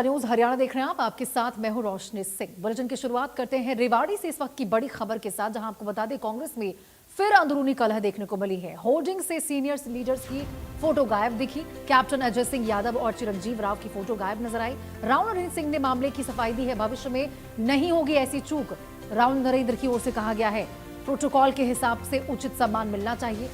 News Haryana देख रहे हैं आप, आपके साथ मैं हूं रोशनी सिंह। बुलेटिन की शुरुआत करते हैं रेवाड़ी से इस वक्त की बड़ी खबर के साथ, जहां आपको बता दें कांग्रेस में फिर अंदरूनी कलह देखने को मिली है। होर्डिंग से सीनियर लीडर्स की फोटो गायब दिखी। कैप्टन अजय सिंह यादव और चिरंजीव राव की फोटो गायब नजर आई। राव नरेंद्र सिंह ने मामले की सफाई दी है। भविष्य में नहीं होगी ऐसी चूक, राव नरेंद्र की ओर से कहा गया है। प्रोटोकॉल के हिसाब से उचित सम्मान मिलना चाहिए।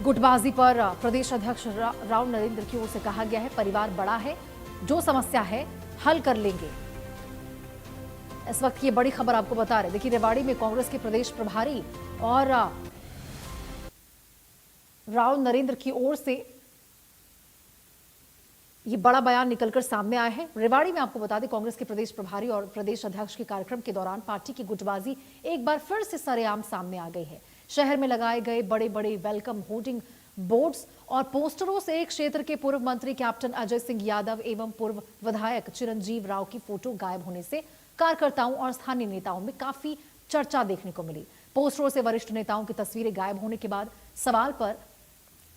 गुटबाजी पर प्रदेश अध्यक्ष राव नरेंद्र की ओर से कहा गया है, परिवार बड़ा है, जो समस्या है हल कर लेंगे। इस वक्त ये बड़ी खबर आपको बता रहे। देखिए, रेवाड़ी में कांग्रेस के प्रदेश प्रभारी और राव नरेंद्र की ओर से ये बड़ा बयान निकलकर सामने आया है। रेवाड़ी में आपको बता दें, कांग्रेस के प्रदेश प्रभारी और प्रदेश अध्यक्ष के कार्यक्रम के दौरान पार्टी की गुटबाजी एक बार फिर से सरेआम सामने आ गई है। शहर में लगाए गए बड़े बड़े वेलकम होर्डिंग बोर्ड्स और पोस्टरों से एक क्षेत्र के पूर्व मंत्री कैप्टन अजय सिंह यादव एवं पूर्व विधायक चिरंजीव राव की फोटो गायब होने से कार्यकर्ताओं और स्थानीय नेताओं में काफी चर्चा देखने को मिली। पोस्टरों से वरिष्ठ नेताओं की तस्वीरें गायब होने के बाद सवाल पर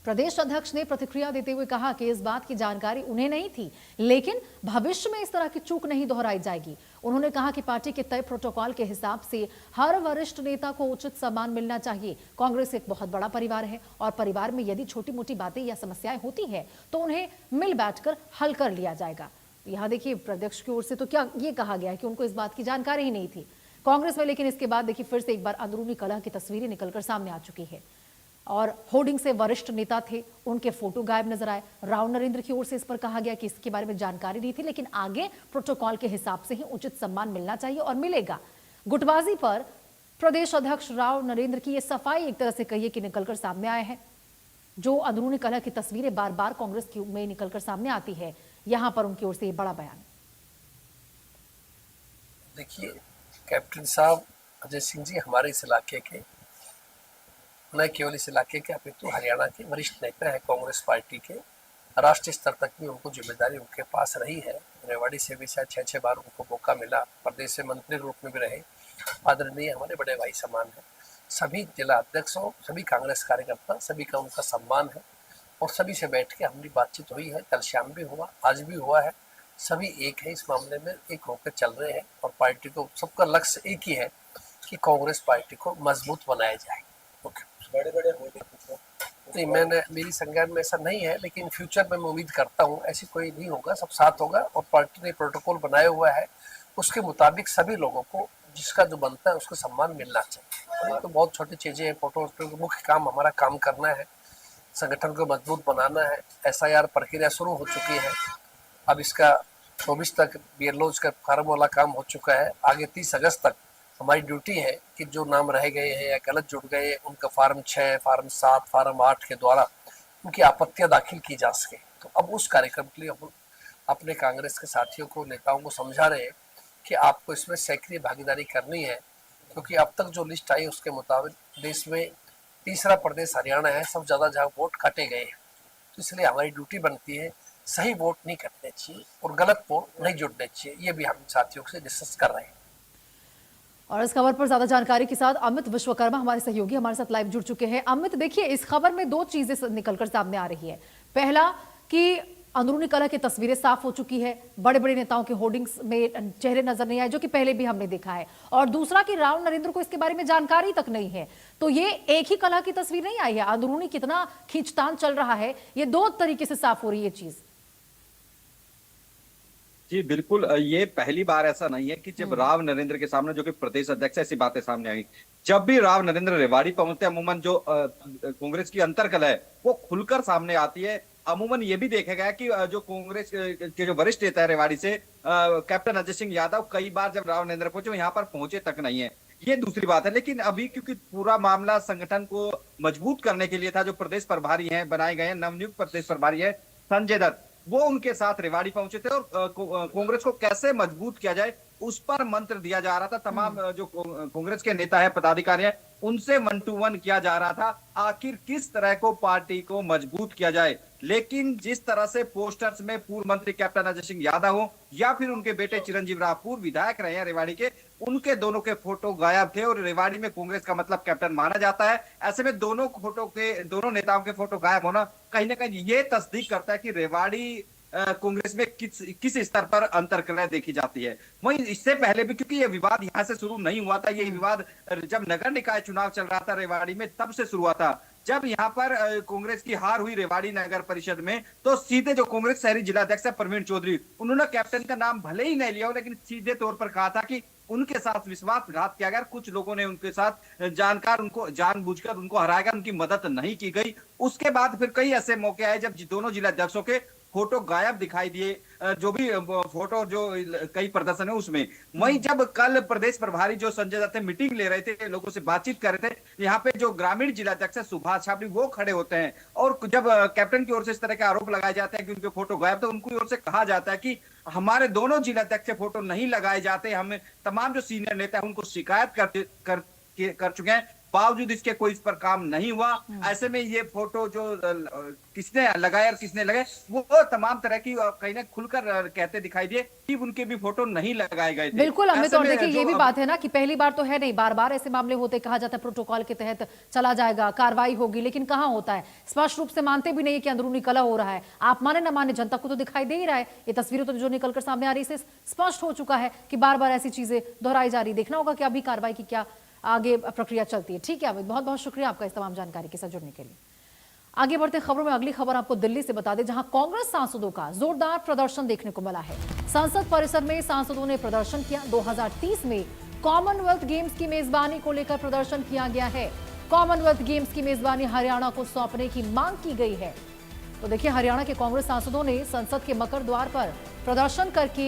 प्रदेश अध्यक्ष ने प्रतिक्रिया देते हुए कहा कि इस बात की जानकारी उन्हें नहीं थी, लेकिन भविष्य में इस तरह की चूक नहीं दोहराई जाएगी। उन्होंने कहा कि पार्टी के तय प्रोटोकॉल के हिसाब से हर वरिष्ठ नेता को उचित सम्मान मिलना चाहिए। कांग्रेस एक बहुत बड़ा परिवार है और परिवार में यदि छोटी मोटी बातें या समस्याएं होती है तो उन्हें मिल बैठकर हल कर लिया जाएगा। यहाँ देखिए, प्रदेश की ओर से तो क्या ये कहा गया है कि उनको इस बात की जानकारी ही नहीं थी कांग्रेस में, लेकिन इसके बाद देखिए फिर से एक बार अंदरूनी कलह की तस्वीरें निकलकर सामने आ चुकी है। और होर्डिंग से वरिष्ठ नेता थे, उनके फोटो गायब नजर आए। राव नरेंद्र की ओर से इस पर कहा गया कि इसके बारे में जानकारी नहीं थी, लेकिन आगे प्रोटोकॉल के हिसाब से ही उचित सम्मान मिलना चाहिए और मिलेगा। गुटबाजी पर प्रदेश अध्यक्ष राव नरेंद्र की यह सफाई एक तरह से कहिए कि निकलकर सामने आया है। जो अंदरूनी कलह की तस्वीरें बार बार कांग्रेस की में निकलकर सामने आती है, यहां पर उनकी ओर से बड़ा बयान। देखिए, कैप्टन साहब अजय सिंह जी हमारे इस इलाके के, न केवल इस इलाके के अपितु हरियाणा के वरिष्ठ नेता है कांग्रेस पार्टी के। राष्ट्रीय स्तर तक भी उनको जिम्मेदारी उनके पास रही है। रेवाड़ी से भी शायद 6 बार उनको मौका मिला, प्रदेश से मंत्री रूप में भी रहे। आदरणीय हमारे बड़े भाई समान है। सभी जिला अध्यक्षों, सभी कांग्रेस कार्यकर्ता, सभी का उनका सम्मान है और सभी से बैठ के हमारी बातचीत हुई है। कल शाम भी हुआ, आज भी हुआ है। सभी एक है इस मामले में, एक होकर चल रहे हैं और पार्टी को सबका लक्ष्य एक ही है कि कांग्रेस पार्टी को मजबूत बनाया जाए। बड़े बड़े नहीं, मैंने मेरी संज्ञान में ऐसा नहीं है, लेकिन फ्यूचर में मैं उम्मीद करता हूँ ऐसी कोई नहीं होगा, सब साथ होगा। और पार्टी ने प्रोटोकॉल बनाया हुआ है, उसके मुताबिक सभी लोगों को जिसका जो बनता है उसको सम्मान मिलना चाहिए। तो बहुत छोटी चीजें हैं, फोटो मुख्य काम हमारा काम करना है, संगठन को मजबूत बनाना है। SIR प्रक्रिया शुरू हो चुकी है, अब इसका 24 तक बीएलओ का फार्म वाला काम हो चुका है। आगे 30 अगस्त तक हमारी ड्यूटी है कि जो नाम रह गए हैं या गलत जुड़ गए हैं उनका फार्म 6, फार्म 7, फार्म 8 के द्वारा उनकी आपत्तियां दाखिल की जा सके। तो अब उस कार्यक्रम के लिए हम अपने कांग्रेस के साथियों को, नेताओं को समझा रहे हैं कि आपको इसमें सक्रिय भागीदारी करनी है, क्योंकि अब तक जो लिस्ट आई उसके मुताबिक देश में तीसरा प्रदेश हरियाणा है, सब ज्यादा जहाँ वोट काटे गए हैं। तो इसलिए हमारी ड्यूटी बनती है, सही वोट नहीं करने चाहिए और गलत वोट नहीं जुड़ने चाहिए। ये भी हम साथियों से डिस्कस कर रहे हैं। और इस खबर पर ज्यादा जानकारी के साथ अमित विश्वकर्मा हमारे सहयोगी हमारे साथ लाइव जुड़ चुके हैं। अमित, देखिए, इस खबर में दो चीजें निकलकर सामने आ रही है। पहला कि अंदरूनी कलह की तस्वीरें साफ हो चुकी है, बड़े बड़े नेताओं के होर्डिंग्स में चेहरे नजर नहीं आए, जो कि पहले भी हमने देखा है। और दूसरा कि राव नरेंद्र को इसके बारे में जानकारी तक नहीं है। तो ये एक ही कलह की तस्वीर नहीं आई है, अंदरूनी कितना खींचतान चल रहा है, ये दो तरीके से साफ हो रही है चीज। जी बिल्कुल, ये पहली बार ऐसा नहीं है कि जब राव नरेंद्र के सामने, जो कि प्रदेश अध्यक्ष, ऐसी बातें सामने आई। जब भी राव नरेंद्र रेवाड़ी पहुंचते हैं, अमूमन जो कांग्रेस की अंतर्कलह है वो खुलकर सामने आती है। अमूमन ये भी देखा गया कि जो कांग्रेस के जो वरिष्ठ नेता है रेवाड़ी से, कैप्टन अजय सिंह यादव, कई बार जब राव नरेंद्र पहुंचे यहाँ पर पहुंचे तक नहीं है। ये दूसरी बात है। लेकिन अभी क्योंकि पूरा मामला संगठन को मजबूत करने के लिए था, जो प्रदेश प्रभारी है बनाए गए हैं, नवनियुक्त प्रदेश प्रभारी है संजय दत्त, वो उनके साथ रेवाड़ी पहुंचे थे और कांग्रेस को कैसे मजबूत किया जाए उस पर मंत्र दिया जा रहा था। तमाम जो कांग्रेस के नेता है, पदाधिकारी हैं, उनसे 1 to 1 किया जा रहा था, आखिर किस तरह को पार्टी को मजबूत किया जाए। लेकिन जिस तरह से पोस्टर्स में पूर्व मंत्री कैप्टन अजय सिंह यादव हो या फिर उनके बेटे चिरंजीव राव, पूर्व विधायक रहे हैं रेवाड़ी के, उनके दोनों के फोटो गायब थे। और रेवाड़ी में कांग्रेस का मतलब कैप्टन माना जाता है। ऐसे में दोनों नेताओं के फोटो गायब होना कहीं ना कहीं ये तस्दीक करता है कि रेवाड़ी कांग्रेस में किस स्तर पर अंतर्कलह देखी जाती है। वहीं इससे पहले भी, क्योंकि ये विवाद यहाँ से शुरू नहीं हुआ था, ये विवाद जब नगर निकाय चुनाव चल रहा था रेवाड़ी में तब से शुरू हुआ था। जब यहाँ पर कांग्रेस की हार हुई रेवाड़ी नगर परिषद में, तो सीधे जो कांग्रेस शहरी जिलाध्यक्ष है प्रवीण चौधरी, उन्होंने कैप्टन का नाम भले ही नहीं लिया, लेकिन सीधे तौर पर कहा था कि उनके साथ विश्वासघात किया गया, कुछ लोगों ने उनके साथ जानबूझकर उनको हराया, उनकी मदद नहीं की गई। उसके बाद फिर कई ऐसे मौके आए जब दोनों जिलाध्यक्षों के फोटो गायब दिखाई दिए, जो भी फोटो जो कई प्रदर्शन है उसमें। वहीं जब कल प्रदेश प्रभारी जो संजय दत्त मीटिंग ले रहे थे, लोगों से बातचीत कर रहे थे, यहाँ पे जो ग्रामीण जिलाध्यक्ष है सुभाष छाबड़ी, वो खड़े होते हैं और जब कैप्टन की ओर से इस तरह के आरोप लगाए जाते हैं कि उनके फोटो गायब, तो उनकी ओर से कहा जाता है कि हमारे दोनों जिलाध्यक्ष के फोटो नहीं लगाए जाते, हम तमाम जो सीनियर नेता है उनको शिकायत कर चुके हैं, बावजूद इसके कोई इस पर काम नहीं हुआ। ऐसे में ये फोटो जो किसने लगाया और किसने लगाए, वो तमाम तरह की कहीं ना खुलकर कहते दिखाई दिए कि उनके भी फोटो नहीं लगाए गए थे। बिल्कुल अमित, और देखिए ये भी बात है ना कि पहली बार तो है नहीं, बार बार ऐसे मामले होते, कहा जाता है प्रोटोकॉल के तहत चला जाएगा, कार्रवाई होगी, लेकिन कहाँ होता है। स्पष्ट रूप से मानते भी नहीं है कि अंदरूनी कलह हो रहा है। आप माने न माने, जनता को तो दिखाई दे ही रहा है। ये तस्वीरें तो जो निकलकर सामने आ रही है, स्पष्ट हो चुका है कि बार बार ऐसी चीजें दोहराई जा रही। देखना होगा कि अभी कार्रवाई की क्या आगे प्रक्रिया चलती है। ठीक है अमित, बहुत बहुत शुक्रिया आपका इस तमाम जानकारी के साथ जुड़ने के लिए। आगे बढ़ते हैं खबरों में। अगली खबर आपको दिल्ली से बता दें, जहां कांग्रेस सांसदों का जोरदार प्रदर्शन देखने को मिला है। संसद परिसर में सांसदों ने प्रदर्शन किया। 2030 में कॉमनवेल्थ गेम्स की मेजबानी को लेकर प्रदर्शन किया गया है। कॉमनवेल्थ गेम्स की मेजबानी हरियाणा को सौंपने की मांग की गई है। तो देखिए, हरियाणा के कांग्रेस सांसदों ने संसद के मकर द्वार पर प्रदर्शन करके